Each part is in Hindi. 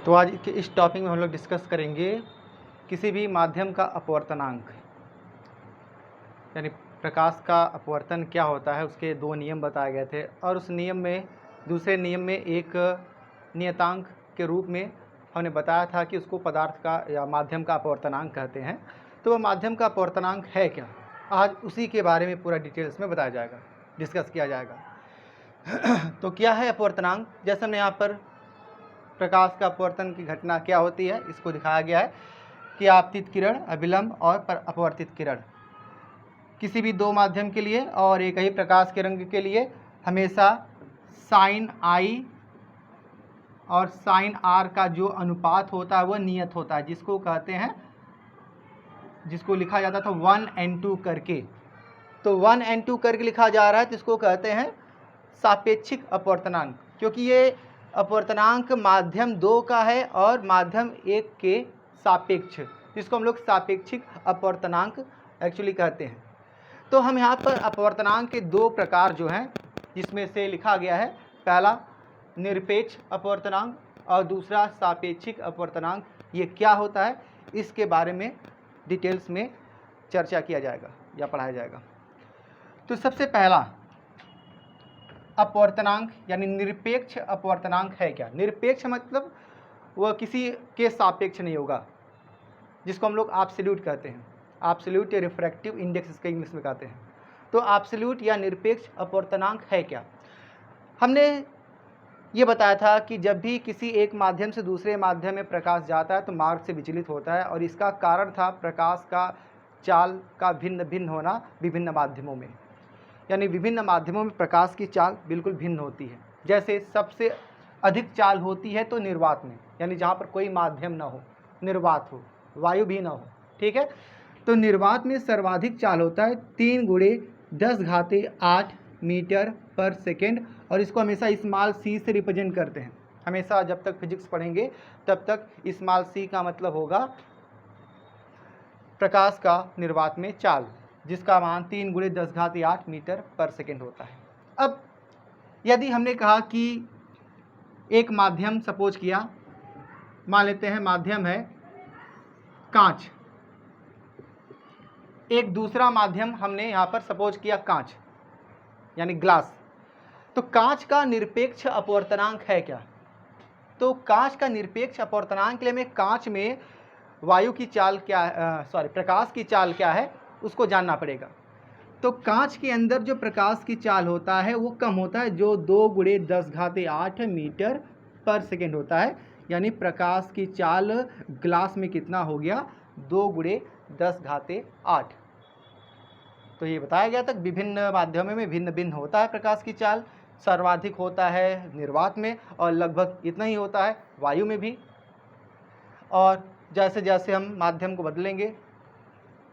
तो आज के इस टॉपिक में हम लोग डिस्कस करेंगे किसी भी माध्यम का अपवर्तनांक, यानी प्रकाश का अपवर्तन क्या होता है। उसके दो नियम बताए गए थे और उस नियम में दूसरे नियम में एक नियतांक के रूप में हमने बताया था कि उसको पदार्थ का या माध्यम का अपवर्तनांक कहते हैं। तो वह माध्यम का अपवर्तनांक है क्या, आज उसी के बारे में पूरा डिटेल्स में बताया जाएगा, डिस्कस किया जाएगा। तो क्या है अपवर्तनांक? जैसे हमने यहाँ पर प्रकाश का अपवर्तन की घटना क्या होती है इसको दिखाया गया है कि आपतित किरण, अभिलंब और अपवर्तित किरण किसी भी दो माध्यम के लिए और एक ही प्रकाश के रंग के लिए हमेशा साइन आई और साइन आर का जो अनुपात होता है वह नियत होता है, जिसको कहते हैं, जिसको लिखा जाता था 1:2 करके। तो 1:2 करके लिखा जा रहा है तो इसको कहते हैं सापेक्षिक अपवर्तनांक, क्योंकि ये अपवर्तनांक माध्यम 2 का है और माध्यम 1 के सापेक्ष, जिसको हम लोग सापेक्षिक अपवर्तनांक एक्चुअली कहते हैं। तो हम यहाँ पर अपवर्तनांक के दो प्रकार जो हैं जिसमें से लिखा गया है, पहला निरपेक्ष अपवर्तनांक और दूसरा सापेक्षिक अपवर्तनांक। ये क्या होता है इसके बारे में डिटेल्स में चर्चा किया जाएगा या पढ़ाया जाएगा। तो सबसे पहला अपवर्तनांक यानी निरपेक्ष अपवर्तनांक है क्या? निरपेक्ष मतलब वह किसी के सापेक्ष नहीं होगा, जिसको हम लोग एब्सोल्यूट कहते हैं। एब्सोल्यूट या रिफ्रैक्टिव इंडेक्स इसका इंग्लिश में कहते हैं। तो एब्सोल्यूट या निरपेक्ष अपवर्तनांक है क्या? हमने ये बताया था कि जब भी किसी एक माध्यम से दूसरे माध्यम में प्रकाश जाता है तो मार्ग से विचलित होता है, और इसका कारण था प्रकाश का चाल का भिन्न भिन्न होना विभिन्न माध्यमों में, यानी विभिन्न माध्यमों में प्रकाश की चाल बिल्कुल भिन्न होती है। जैसे सबसे अधिक चाल होती है तो निर्वात में, यानी जहाँ पर कोई माध्यम ना हो, निर्वात हो, वायु भी ना हो, ठीक है। तो निर्वात में सर्वाधिक चाल होता है 3×10⁸ मीटर पर सेकेंड, और इसको हमेशा स्मॉल सी से रिप्रेजेंट करते हैं। हमेशा जब तक फिजिक्स पढ़ेंगे तब तक स्मॉल सी का मतलब होगा प्रकाश का निर्वात में चाल, जिसका मान 3×10⁸ मीटर पर सेकेंड होता है। अब यदि हमने कहा कि एक माध्यम सपोज किया, मान लेते हैं माध्यम है कांच, एक दूसरा माध्यम हमने यहाँ पर सपोज किया कांच यानी ग्लास। तो कांच का निरपेक्ष अपवर्तनांक है क्या? तो कांच का निरपेक्ष अपवर्तनांक के लिए हमें कांच में वायु की चाल क्या, प्रकाश की चाल क्या है उसको जानना पड़ेगा। तो कांच के अंदर जो प्रकाश की चाल होता है वो कम होता है, जो 2×10⁸ मीटर पर सेकेंड होता है, यानी प्रकाश की चाल ग्लास में कितना हो गया, 2×10⁸। तो ये बताया गया था विभिन्न माध्यमों में भिन्न भिन्न होता है प्रकाश की चाल। सर्वाधिक होता है निर्वात में और लगभग इतना ही होता है वायु में भी। और जैसे जैसे हम माध्यम को बदलेंगे,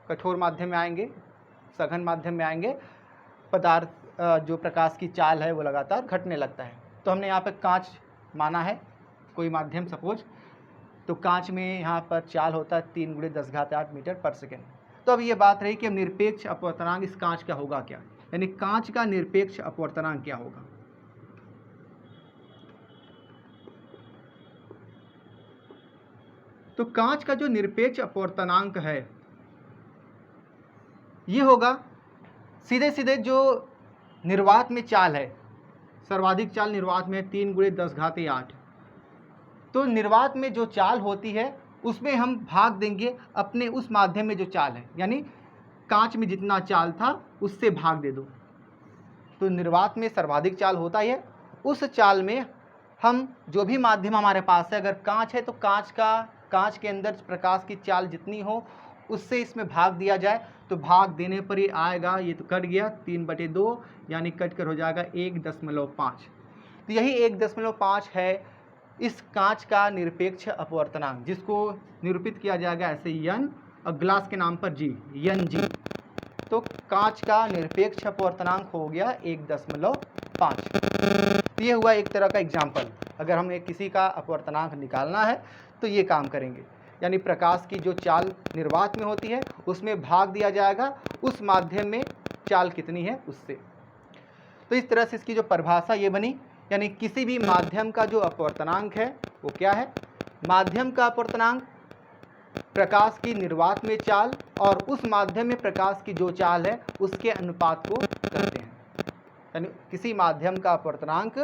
कठोर माध्यम में आएंगे, सघन माध्यम में आएंगे, पदार्थ जो प्रकाश की चाल है वो लगातार घटने लगता है। तो हमने यहाँ पर कांच माना है कोई माध्यम सपोज, तो कांच में यहाँ पर चाल होता है 3×10⁸ मीटर पर सेकेंड। तो अब ये बात रही कि अब निरपेक्ष अपवर्तनांक इस कांच का होगा क्या, यानी कांच का निरपेक्ष अपवर्तनांक क्या होगा। तो कांच का जो निरपेक्ष अपवर्तनांक है ये होगा सीधे सीधे जो निर्वात में चाल है, सर्वाधिक चाल निर्वात में 3×10⁸। तो निर्वात में जो चाल होती है उसमें हम भाग देंगे अपने उस माध्यम में जो चाल है, यानी कांच में जितना चाल था उससे भाग दे दो। तो निर्वात में सर्वाधिक चाल होता है, उस चाल में हम जो भी माध्यम हमारे पास है, अगर कांच है तो कांच के अंदर प्रकाश की चाल जितनी हो उससे इसमें भाग दिया जाए, तो भाग देने पर ही आएगा, ये तो कट गया 3/2, यानी कट कर हो जाएगा 1.5। तो यही 1.5 है इस कांच का निरपेक्ष अपवर्तनांक, जिसको निरूपित किया जाएगा ऐसे यन और ग्लास के नाम पर जी, यन जी। तो कांच का निरपेक्ष अपवर्तनांक हो गया 1.5। तो ये हुआ एक तरह का एग्जाम्पल। अगर हमें किसी का अपवर्तनांक निकालना है तो ये काम करेंगे, यानी प्रकाश की जो चाल निर्वात में होती है उसमें भाग दिया जाएगा उस माध्यम में चाल कितनी है उससे। तो इस तरह से इसकी जो परिभाषा ये बनी, यानी किसी भी माध्यम का जो अपवर्तनांक है वो क्या है, माध्यम का अपवर्तनांक, प्रकाश की निर्वात में चाल और उस माध्यम में प्रकाश की जो चाल है उसके अनुपात को कहते हैं। यानी किसी माध्यम का अपवर्तनांक,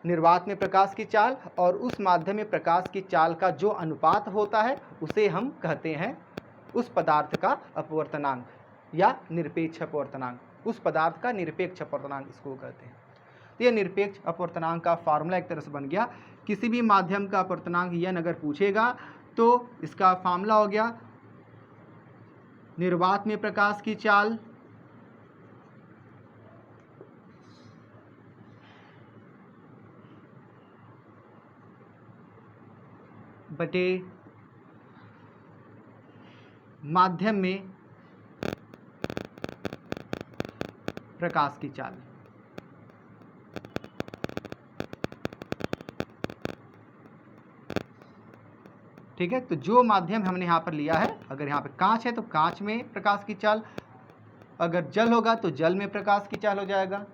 निर्वात में प्रकाश की चाल और उस माध्यम में प्रकाश की चाल का जो अनुपात होता है उसे हम कहते हैं उस पदार्थ का अपवर्तनांक या निरपेक्ष अपवर्तनांक। उस पदार्थ का निरपेक्ष अपवर्तनांक इसको कहते हैं। तो यह निरपेक्ष अपवर्तनांक का फार्मूला एक तरह से बन गया। किसी भी माध्यम का अपवर्तनांक यन अगर पूछेगा तो इसका फार्मूला हो गया निर्वात में प्रकाश की चाल बटे माध्यम में प्रकाश की चाल। ठीक है, तो जो माध्यम हमने यहाँ पर लिया है, अगर यहाँ पे कांच है तो कांच में प्रकाश की चाल, अगर जल होगा तो जल में प्रकाश की चाल हो जाएगा,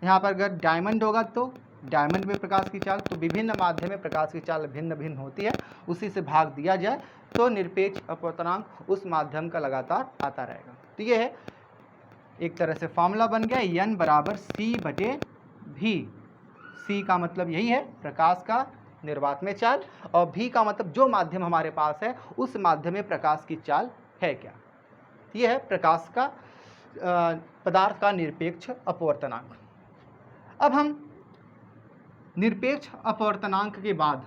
यहाँ पर अगर डायमंड होगा तो डायमंड में प्रकाश की चाल। तो विभिन्न माध्यम में प्रकाश की चाल भिन्न भिन्न होती है, उसी से भाग दिया जाए तो निरपेक्ष अपवर्तनांक उस माध्यम का लगातार आता रहेगा। तो ये है एक तरह से फॉर्मूला बन गया n बराबर c बटे v। c का मतलब यही है प्रकाश का निर्वात में चाल, और v का मतलब जो माध्यम हमारे पास है उस माध्यम में प्रकाश की चाल है क्या। यह है प्रकाश का पदार्थ का निरपेक्ष अपवर्तनांक। अब हम निरपेक्ष अपवर्तनांक के बाद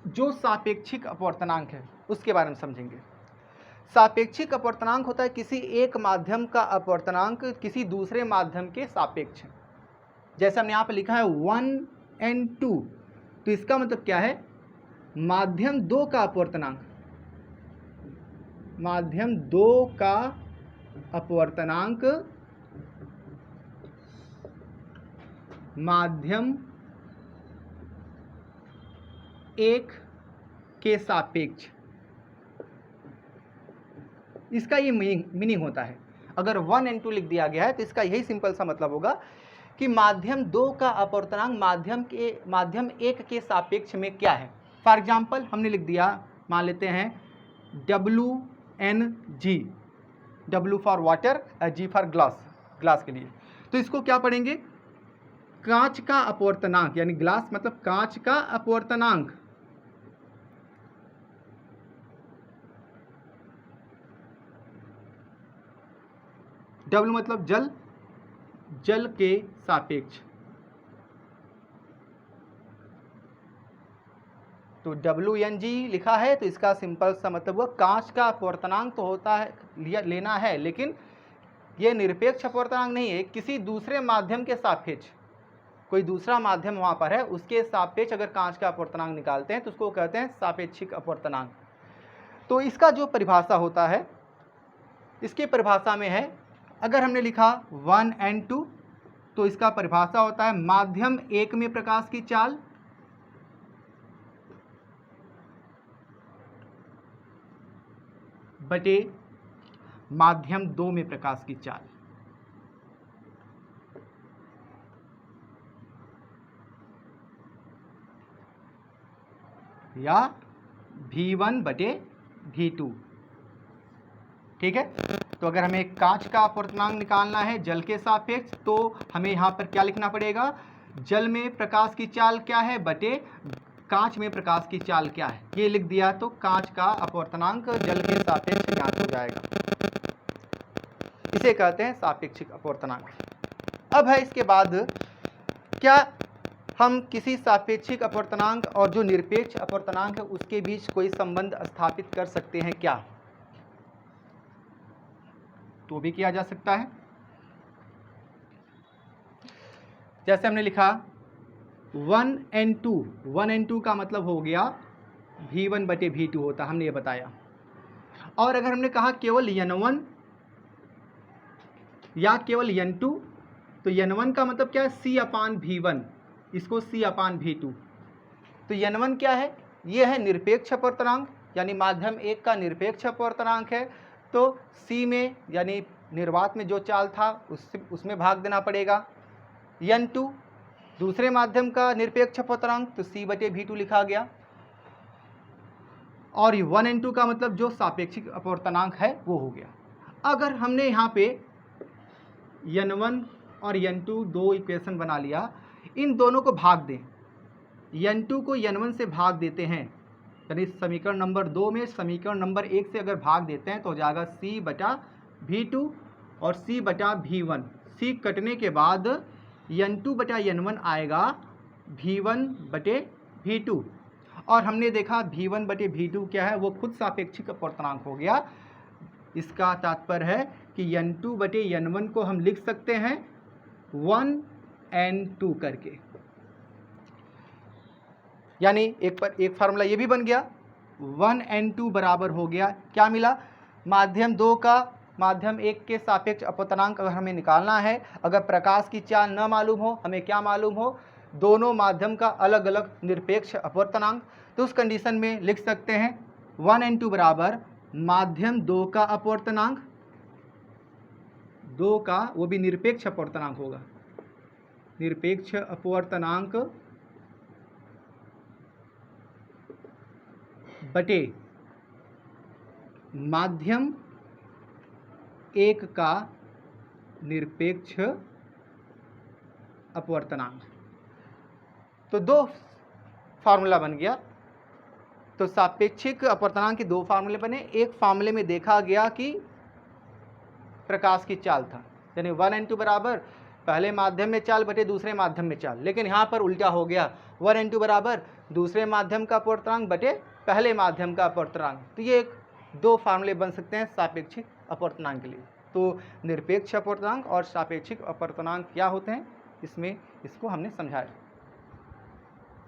जो सापेक्षिक अपवर्तनांक है उसके बारे में समझेंगे। सापेक्षिक अपवर्तनांक होता है किसी एक माध्यम का अपवर्तनांक किसी दूसरे माध्यम के सापेक्ष। जैसे हमने यहाँ पर लिखा है 1 and 2, तो इसका मतलब क्या है, माध्यम 2 का अपवर्तनांक, माध्यम 2 का अपवर्तनांक माध्यम 1 के सापेक्ष। इसका ये मीनिंग होता है। अगर 1 and 2 लिख दिया गया है तो इसका यही सिंपल सा मतलब होगा कि माध्यम 2 का अपवर्तनांक माध्यम 1 के सापेक्ष में क्या है। फॉर एग्जाम्पल हमने लिख दिया, मान लेते हैं WNG, W for water, G for glass के लिए। तो इसको क्या पढ़ेंगे, कांच का अपवर्तनांक, यानी ग्लास मतलब कांच का अपवर्तनांक W मतलब जल के सापेक्ष। तो WNG लिखा है तो इसका सिंपल सा मतलब हुआ कांच का अपवर्तनांक तो होता है लेना है, लेकिन यह निरपेक्ष अपवर्तनांक नहीं है, किसी दूसरे माध्यम के सापेक्ष। कोई दूसरा माध्यम वहाँ पर है उसके सापेक्ष अगर कांच का अपवर्तनांक निकालते हैं तो उसको कहते हैं सापेक्षिक अपवर्तनांक। तो इसका जो परिभाषा होता है, इसकी परिभाषा में है, अगर हमने लिखा 1 and 2 तो इसका परिभाषा होता है माध्यम 1 में प्रकाश की चाल बटे माध्यम 2 में प्रकाश की चाल। या V1 बटे V2। ठीक है, तो अगर हमें कांच का अपवर्तनांक निकालना है जल के सापेक्ष तो हमें यहाँ पर क्या लिखना पड़ेगा, जल में प्रकाश की चाल क्या है बटे कांच में प्रकाश की चाल क्या है। ये लिख दिया तो कांच का अपवर्तनांक जल के सापेक्ष ज्ञात हो जाएगा। इसे कहते हैं सापेक्षिक अपवर्तनांक। अब है इसके बाद, क्या हम किसी सापेक्षिक अपवर्तनांक और जो निरपेक्ष अपवर्तनांक है उसके बीच कोई संबंध स्थापित कर सकते हैं क्या? तो भी किया जा सकता है। जैसे हमने लिखा 1 and 2, 1 and 2 का मतलब हो गया V1 बटे V2 होता, हमने ये बताया। और अगर हमने कहा केवल N1 या केवल N2 तो N1 का मतलब क्या है, C अपान V1, इसको C अपान V2। तो N1 क्या है, ये है निरपेक्ष अपवर्तनांक, यानी माध्यम 1 का निरपेक्ष अपवर्तनांक है। तो C में यानी निर्वात में जो चाल था उसमें भाग देना पड़ेगा। N2 दूसरे माध्यम का निरपेक्ष अपवर्तनांक तो c/v2 लिखा गया, और 1 n2 का मतलब जो सापेक्षिक अपवर्तनांक है वो हो गया। अगर हमने यहाँ पे n1 और n2 दो इक्वेशन बना लिया, इन दोनों को भाग दें, n2 को n1 से भाग देते हैं, यानी समीकरण नंबर 2 में समीकरण नंबर 1 से अगर भाग देते हैं तो हो जाएगा c/v2 और c/v1। c कटने के बाद n2/n1 आएगा v1/v2, और हमने देखा v1/v2 क्या है, वो खुद सापेक्षिक अपवर्तनांक हो गया। इसका तात्पर्य है कि n2/n1 को हम लिख सकते हैं 1n2 करके, यानी एक फार्मूला ये भी बन गया। 1n2 बराबर हो गया, क्या मिला, माध्यम 2 का माध्यम 1 के सापेक्ष अपवर्तनांक अगर हमें निकालना है, अगर प्रकाश की चाल न मालूम हो, हमें क्या मालूम हो, दोनों माध्यम का अलग अलग निरपेक्ष अपवर्तनांक, तो उस कंडीशन में लिख सकते हैं 1n2 बराबर माध्यम 2 का अपवर्तनांक, 2 का वो भी निरपेक्ष अपवर्तनांक होगा, निरपेक्ष अपवर्तनांक बटे माध्यम 1 का निरपेक्ष अपवर्तनांक। तो दो फार्मूला बन गया। तो सापेक्षिक अपवर्तनांक के दो फार्मूले बने। एक फार्मूले में देखा गया कि प्रकाश की चाल था, यानी 1n2 बराबर पहले माध्यम में चाल बटे दूसरे माध्यम में चाल, लेकिन यहाँ पर उल्टा हो गया, 1n2 बराबर दूसरे माध्यम का अपवर्तनांक बटे पहले माध्यम का अपवर्तनांक। तो ये एक दो फार्मूले बन सकते हैं सापेक्षिक अपवर्तनांक के लिए। तो निरपेक्ष अपवर्तनांक और सापेक्षिक अपवर्तनांक क्या होते हैं, इसमें इसको हमने समझाया।